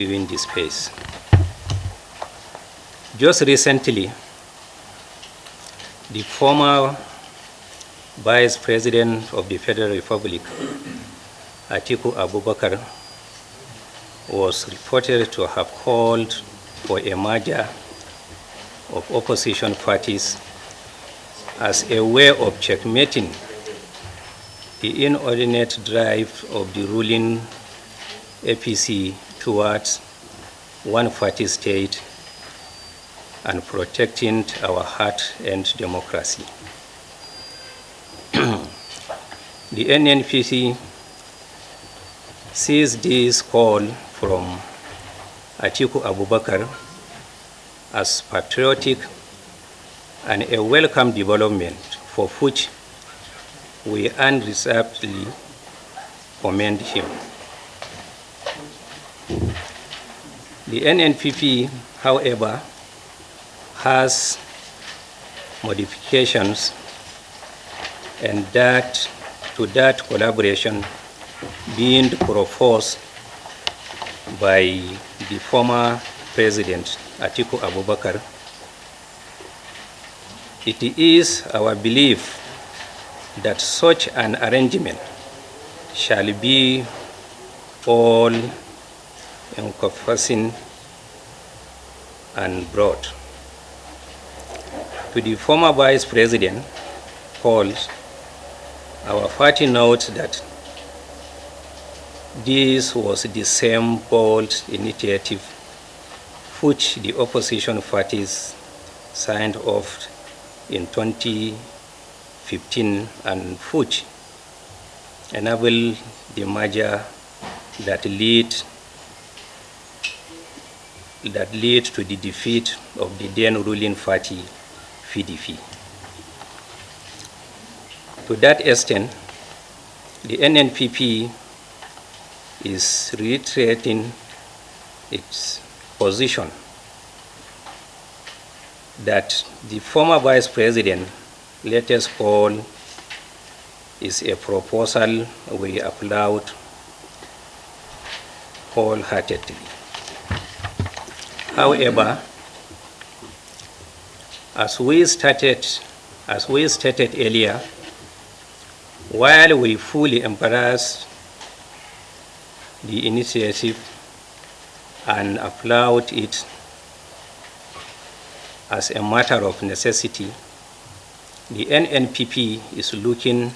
Viewing this space. Just recently, the former Vice President of the Federal Republic, Atiku Abubakar, was reported to have called for a merger of opposition parties as a way of checkmating the inordinate drive of the ruling APC towards one-party state and protecting our heart-earned democracy. The NNPP sees this call from Atiku Abubakar as patriotic and a welcome development for which we unreservedly commend him. The NNPP, however, has modifications and that collaboration being proposed by the former President Atiku Abubakar. It is our belief that such an arrangement shall be all encompassing and broad. To the former Vice President calls, our party notes that this was the same bold initiative which the opposition parties signed off in 2015 and which enabled the merger that lead to the defeat of the then ruling party, PDP. To that extent, the NNPP is reiterating its position that the former Vice President latest call is a proposal we applaud wholeheartedly. However, as we stated earlier, while we fully embrace the initiative and applaud it as a matter of necessity, the NNPP is looking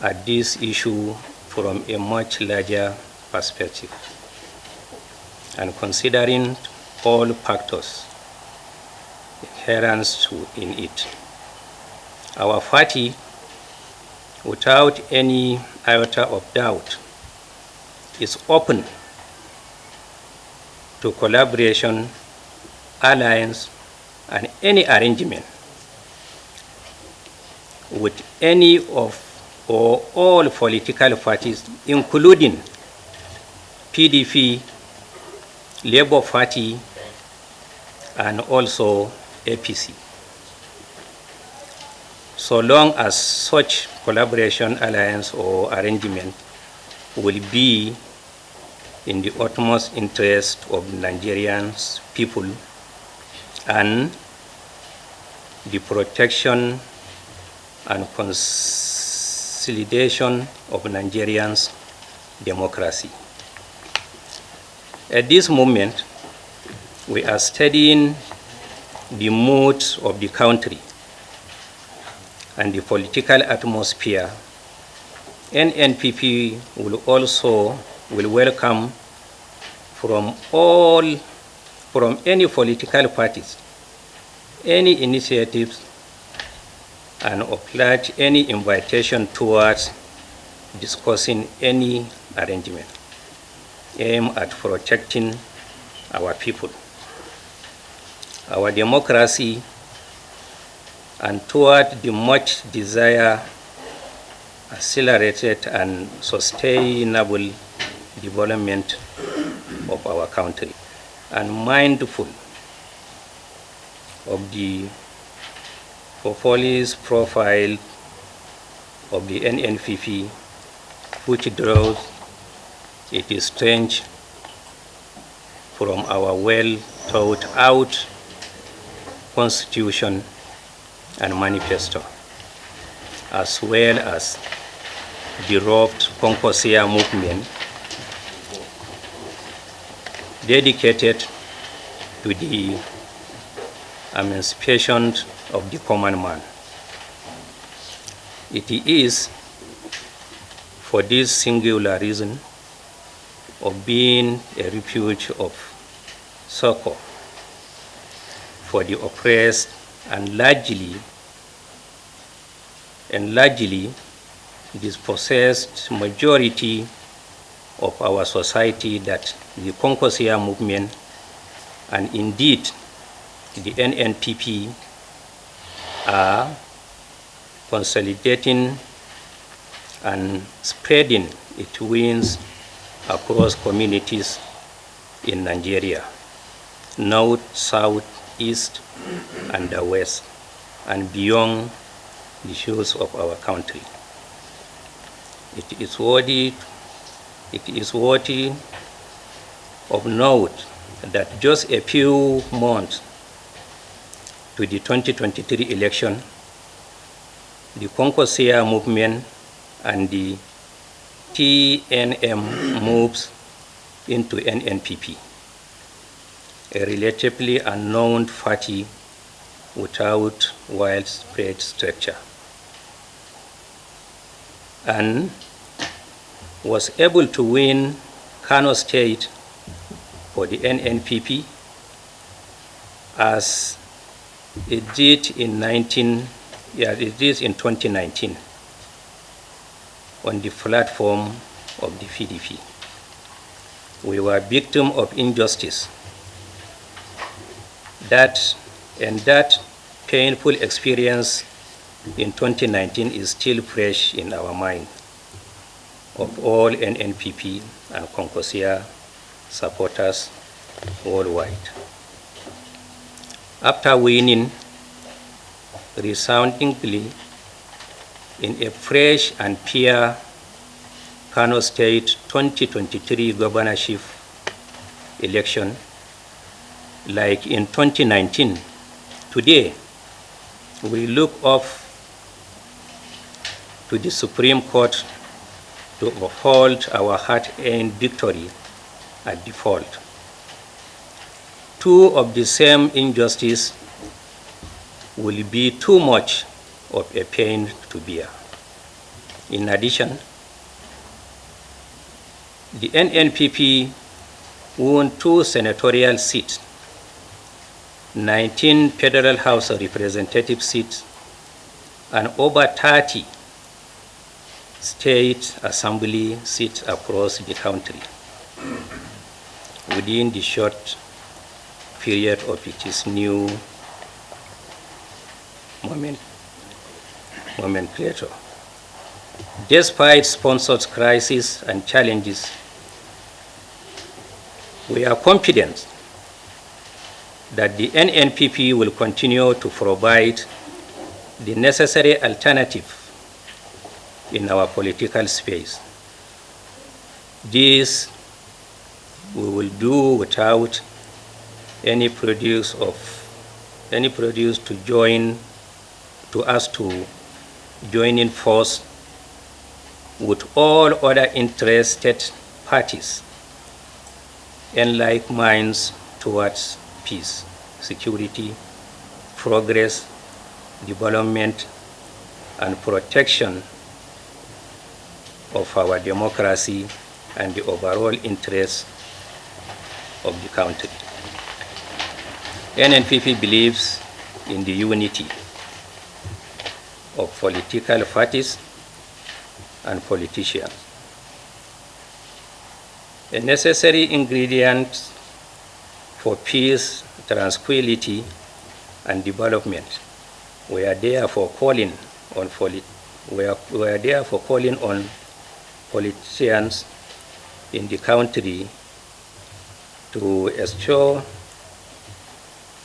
at this issue from a much larger perspective and considering all factors inherent in it. Our party, without any iota of doubt, is open to collaboration, alliance, and any arrangement with any of or all political parties, including PDP, Labour Party, and also APC, so long as such collaboration, alliance, or arrangement will be in the utmost interest of Nigerians people and the protection and consolidation of Nigerians' democracy. At this moment, we are studying the mood of the country and the political atmosphere. NNPP will welcome from any political parties any initiatives and oblige any invitation towards discussing any arrangement aimed at protecting our people, our democracy, and toward the much desired accelerated and sustainable development of our country, and mindful of the populist profile of the NNPP, which draws it is strange from our well thought out Constitution and Manifesto, as well as the robed Concoursia movement dedicated to the emancipation of the common man. It is for this singular reason of being a refuge of succor for the oppressed and largely dispossessed majority of our society that the Concoursia movement and indeed the NNPP are consolidating and spreading its wings across communities in Nigeria, north, south, east, and the west, and beyond the shores of our country. It is worthy of note that just a few months to the 2023 election, the Concoursia movement and the TNM moves into NNPP, a relatively unknown party without widespread structure, and was able to win Kano State for the NNPP as it did in 2019 on the platform of the PDP. We were victims of injustice. That painful experience in 2019 is still fresh in our mind of all NNPP and Concoursia supporters worldwide. After winning resoundingly in a fresh and fair Kano State 2023 governorship election, like in 2019, today we look up to the Supreme Court to uphold our hard-earned victory at default. Two of the same injustice will be too much of a pain to bear. In addition, the NNPP won 2 senatorial seats, 19 Federal House of Representative seats, and over 30 state assembly seats across the country within the short period of its new nomenclature. Despite sponsored crises and challenges, we are confident that the NNPP will continue to provide the necessary alternative in our political space. This we will do without any produce to join in force with all other interested parties and like minds towards peace, security, progress, development, and protection of our democracy and the overall interests of the country. NNPP believes in the unity of political parties and politicians. A necessary ingredient for peace, tranquility, and development. We are therefore calling on politicians in the country to ensure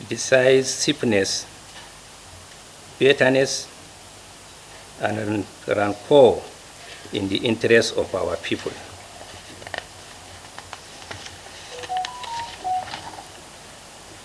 decisiveness, bitterness, and rancor in the interest of our people.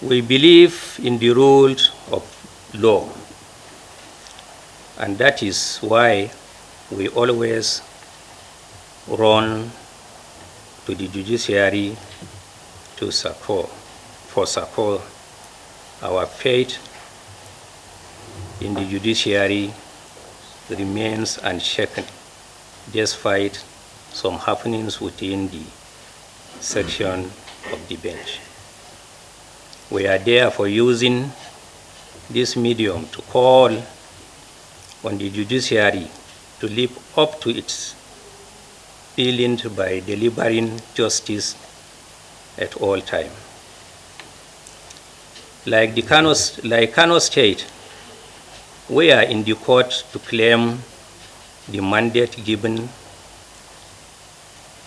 We believe in the rules of law, and that is why we always run to the judiciary for support. Our faith in the judiciary remains unshaken despite some happenings within the section of the bench. We are therefore using this medium to call on the judiciary to live up to its billings by delivering justice at all times. Like Kano State, we are in the court to claim the mandate given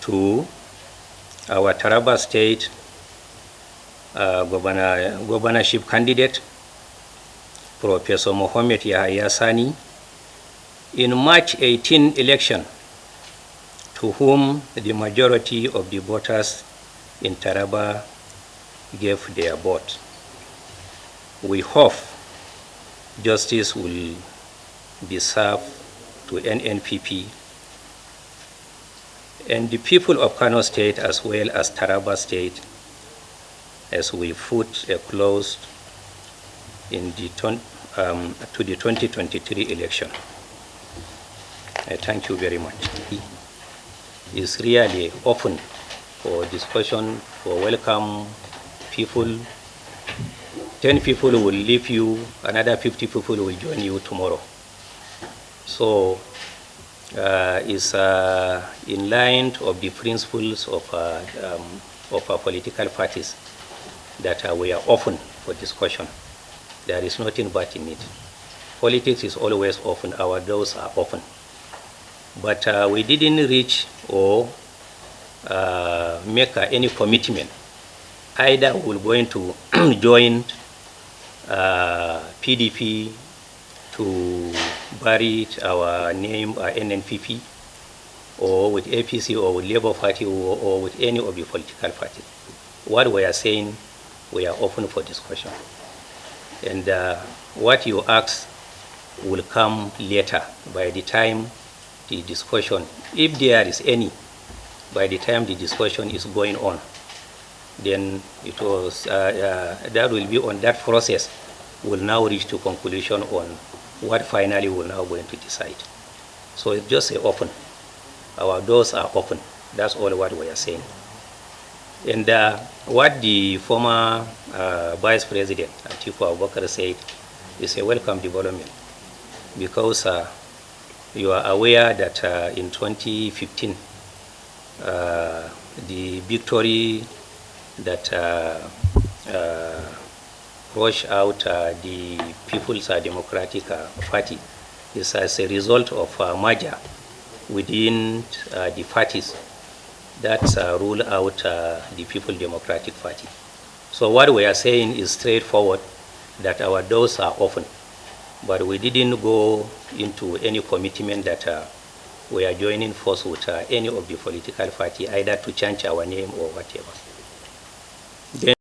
to our Taraba State governorship candidate, Professor Mohammed Yahya Sani, in March 18 election, to whom the majority of the voters in Taraba gave their vote. We hope justice will be served to NNPP and the people of Kano State as well as Taraba State as we put a close in the to the 2023 election. I thank you very much. It's really open for discussion, for welcome people. 10 people will leave you, another 50 people will join you tomorrow. So it's in line of the principles of our political parties that we are open for discussion. There is nothing bad in it. Politics is always open, our doors are open. But we didn't reach or make any commitment. Either we're going to join PDP to bury our name, NNPP, or with APC, or with Labour Party, or with any of the political parties. What we are saying, we are open for discussion. And what you ask will come later, by the time the discussion, if there is any, by the time the discussion is going on, then it was that will be on that process will now reach to conclusion on what finally we're now going to decide. So it's just a open. Our doors are open. That's all what we are saying. And what the former Vice President Atiku said is a welcome development, because you are aware that in 2015 the victory that rushed out the People's Democratic Party is as a result of merger within the parties that rule out the People's Democratic Party. So what we are saying is straightforward, that our doors are open, but we didn't go into any commitment that we are joining force with any of the political party, either to change our name or whatever. Then